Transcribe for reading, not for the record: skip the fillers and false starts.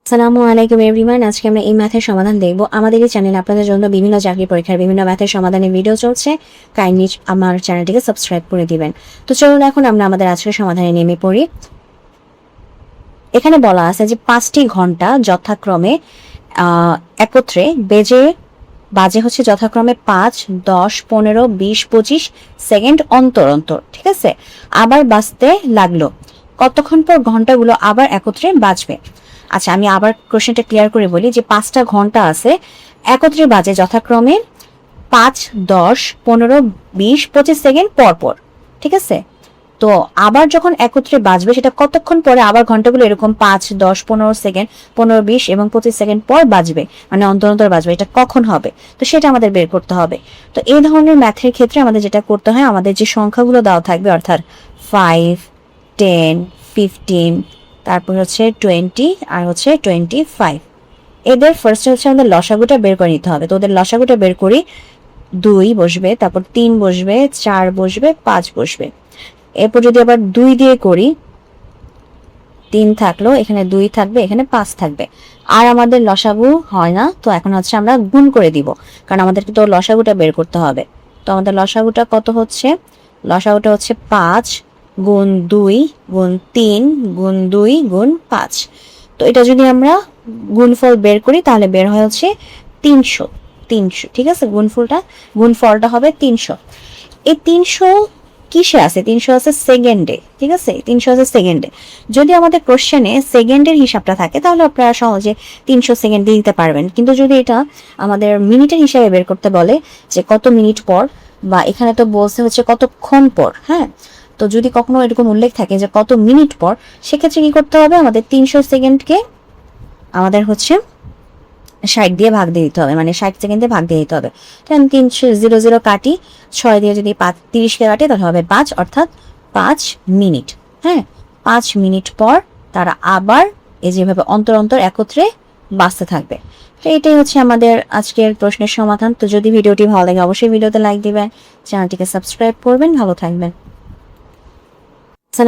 আসসালামু আলাইকুম এভরিওয়ান। আজকে আমরা এই ম্যাথের সমাধান দেখব। আমাদের এই চ্যানেলে আপনাদের জন্য বিভিন্ন চাকরি পরীক্ষার বিভিন্ন ম্যাথের সমাধানের ভিডিও চলছে। কাইন্ডলি আমার চ্যানেলটিকে সাবস্ক্রাইব করে দিবেন। তো চলুন এখন আমরা আমাদের আজকের সমাধানে নেমে পড়ি। এখানে বলা আছে যে 5টি ঘন্টা যথাক্রমে একত্রে বাজে হচ্ছে যথাক্রমে 5, 10, 15, 20, 25 সেকেন্ড অন্তর অন্তর, ঠিক আছে। আবার বাজতে লাগলো। কতক্ষণ পর ঘন্টাগুলো আবার একত্রে বাজবে? আচ্ছা, আমি আবার কোশ্চেনটা ক্লিয়ার করে বলি যে 5টা ঘন্টা আছে, একত্রে বাজে যথাক্রমে 5, 10, 15, 20, 25 সেকেন্ড পর পর, ঠিক আছে। তো আবার যখন একত্রে বাজবে সেটা কতক্ষণ পরে আবার ঘন্টাগুলো এরকম 5, 10, 15 সেকেন্ড, 15, 20 এবং 25 সেকেন্ড পর বাজবে, মানে অন্তর অন্তর বাজবে, এটা কখন হবে? তো সেটা আমাদের বের করতে হবে। তো এই ধরনের ম্যাথের ক্ষেত্রে আমাদের যেটা করতে হয়, আমাদের যে সংখ্যাগুলো দেওয়া থাকবে অর্থাৎ 5, 10, 15, তারপর হচ্ছে 20 আর হচ্ছে 25, এদের ফার্স্টে হচ্ছে আমাদের লসাগুটা বের করে নিতে হবে। তো ওদের লসাগুটা বের করি। 2 বসবে, তারপর 3 বসবে, 4 বসবে, 5 বসবে। এরপর যদি আবার 2 দিয়ে করি, 3 থাকলো, এখানে 2 থাকবে, এখানে 5 থাকবে। আর আমাদের লসাগু হয় না, তো এখন হচ্ছে আমরা গুণ করে দিব, কারণ আমাদেরকে তো লসাগুটা বের করতে হবে। তো আমাদের লসাগুটা কত হচ্ছে? লসাগুটা হচ্ছে 5 গুণ 2 গুণ 3 গুণ 2 গুণ 5। তো এটা যদি আমরা গুণফল বের করি তাহলে বের হয় হচ্ছে 300। ঠিক আছে, গুণফলটা হবে 300। এই 300 কিসে আছে? 300 আছে সেকেন্ডে, ঠিক আছে। 300 আছে সেকেন্ডে। যদি আমাদের কোশ্চেনে সেকেন্ডের হিসাবটা থাকে তাহলে আপনারা সহজে 300 সেকেন্ড দিয়ে দিতে পারবেন। কিন্তু যদি এটা আমাদের মিনিটের হিসাবে বের করতে বলে যে কত মিনিট পর, বা এখানে তো বলছে হচ্ছে কতক্ষণ পর, হ্যাঁ, তো যদি কখনো এরকম উল্লেখ থাকে যে কত মিনিট পর, সেক্ষেত্রে কি করতে হবে? আমাদের 300 সেকেন্ডকে আমাদের হচ্ছে 60 দিয়ে ভাগ দিয়ে দিতে হবে, মানে 60 সেকেন্ড দিয়ে ভাগ দিয়ে দিতে হবে। আমি 300 কাটি, 6 দিয়ে যদি 30 কে কাটি তাহলে হবে 5, অর্থাৎ 5 মিনিট। হ্যাঁ, 5 মিনিট পর তারা আবার এই যেভাবে অন্তর অন্তর একত্রে বাঁচতে থাকবে। তো এটাই হচ্ছে আমাদের আজকের প্রশ্নের সমাধান। তো যদি ভিডিওটি ভালো লাগে অবশ্যই ভিডিওতে লাইক দিবেন, চ্যানেলটিকে সাবস্ক্রাইব করবেন। ভালো থাকবেন।